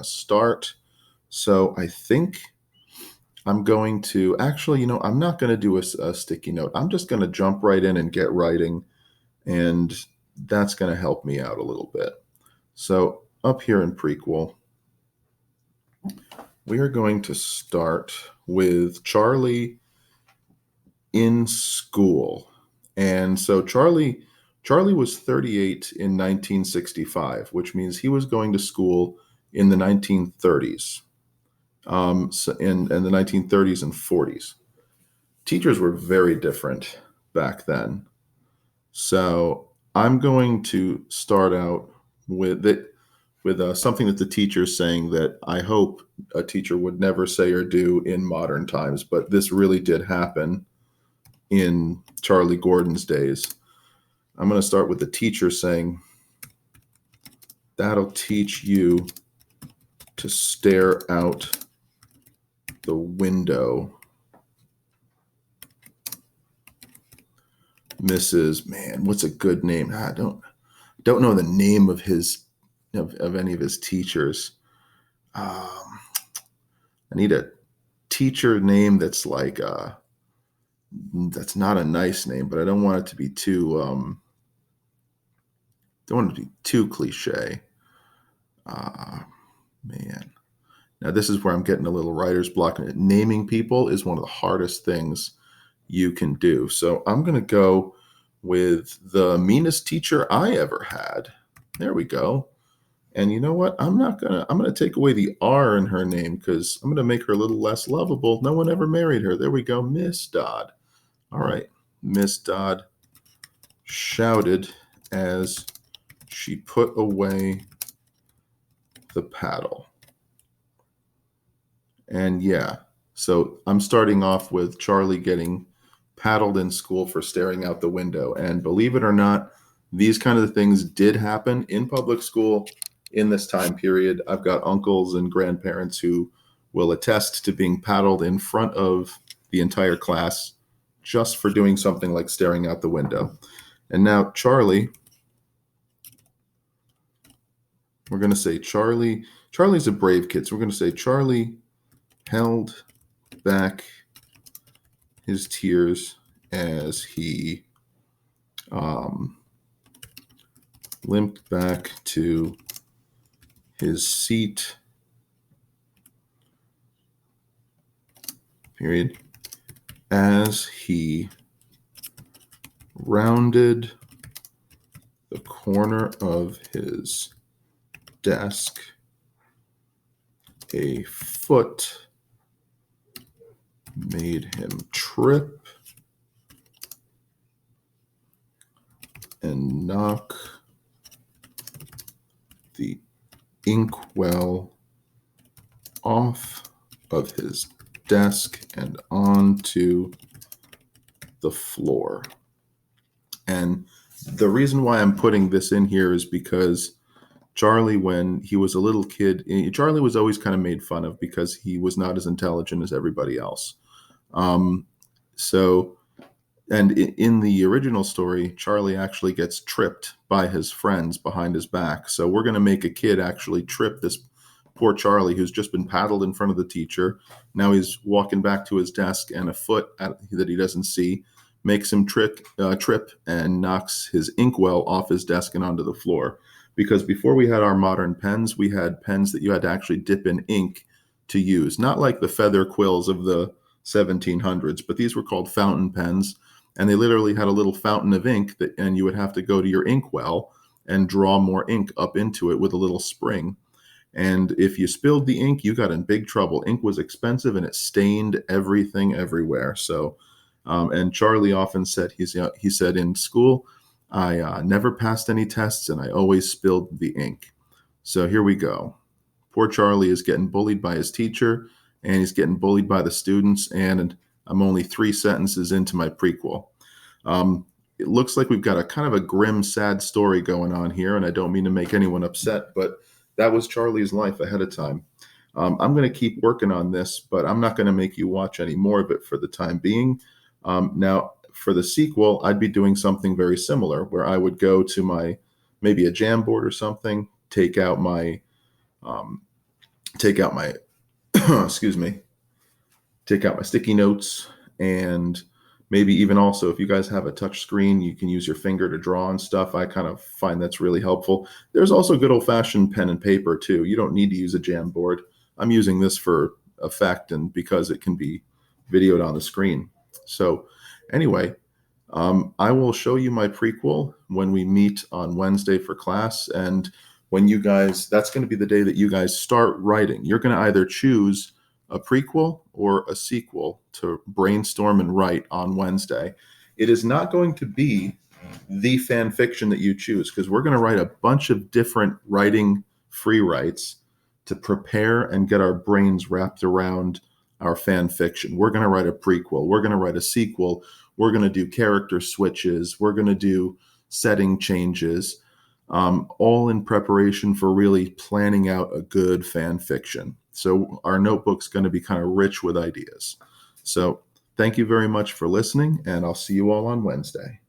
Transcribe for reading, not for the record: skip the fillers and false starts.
start. So I think I'm going to actually, I'm not going to do a sticky note. I'm just going to jump right in and get writing, and that's going to help me out a little bit. So up here in Prequel, we are going to start with Charlie in school. And so Charlie was 38 in 1965, which means he was going to school in the 1930s, so in the 1930s and 40s. Teachers were very different back then. So I'm going to start out with it with something that the teacher's saying that I hope a teacher would never say or do in modern times, but this really did happen in Charlie Gordon's days. I'm going to start with the teacher saying, "That'll teach you to stare out the window, Mrs." Man, what's a good name? I don't know the name of any of his teachers. I need a teacher name that's like that's not a nice name, but I don't want it to be too cliche. Man. Now this is where I'm getting a little writer's block. Naming people is one of the hardest things you can do. So I'm going to go with the meanest teacher I ever had. There we go. And you know what? I'm going to take away the R in her name because I'm going to make her a little less lovable. No one ever married her. There we go. Miss Dodd. All right. Miss Dodd shouted as she put away the paddle. And yeah, so I'm starting off with Charlie getting paddled in school for staring out the window. And believe it or not, these kind of things did happen in public school in this time period. I've got uncles and grandparents who will attest to being paddled in front of the entire class just for doing something like staring out the window. And now Charlie's a brave kid. So we're going to say Charlie held back his tears as he limped back to his seat, period, as he rounded the corner of his desk. A foot made him trip and knock the inkwell off of his desk and onto the floor. And the reason why I'm putting this in here is because Charlie, when he was a little kid, Charlie was always kind of made fun of because he was not as intelligent as everybody else. And in the original story, Charlie actually gets tripped by his friends behind his back. So we're going to make a kid actually trip this poor Charlie who's just been paddled in front of the teacher. Now he's walking back to his desk, and a foot that he doesn't see makes him trip and knocks his inkwell off his desk and onto the floor. Because before we had our modern pens, we had pens that you had to actually dip in ink to use. Not like the feather quills of the 1700s, but these were called fountain pens. And they literally had a little fountain of ink and you would have to go to your inkwell and draw more ink up into it with a little spring. And if you spilled the ink, you got in big trouble. Ink was expensive and it stained everything everywhere. So, and Charlie often said, he said in school, I never passed any tests and I always spilled the ink. So here we go. Poor Charlie is getting bullied by his teacher and he's getting bullied by the students. And I'm only 3 sentences into my prequel. It looks like we've got a kind of a grim, sad story going on here. And I don't mean to make anyone upset, but that was Charlie's life ahead of time. I'm going to keep working on this, but I'm not going to make you watch any more of it for the time being. Now, for the sequel, I'd be doing something very similar where I would go to maybe a Jamboard or something, take out my take out my, excuse me, take out my sticky notes, and maybe even also if you guys have a touch screen, you can use your finger to draw and stuff. I kind of find that's really helpful. There's also good old-fashioned pen and paper too. You don't need to use a Jamboard. I'm using this for effect and because it can be videoed on the screen. So anyway, I will show you my prequel when we meet on Wednesday for class. And when you guys, that's going to be the day that you guys start writing. You're going to either choose a prequel or a sequel to brainstorm and write on Wednesday. It is not going to be the fan fiction that you choose, because we're going to write a bunch of different writing free writes to prepare and get our brains wrapped around our fan fiction. We're going to write a prequel. We're going to write a sequel. We're going to do character switches. We're going to do setting changes, all in preparation for really planning out a good fan fiction. So our notebook's going to be kind of rich with ideas. So thank you very much for listening, and I'll see you all on Wednesday.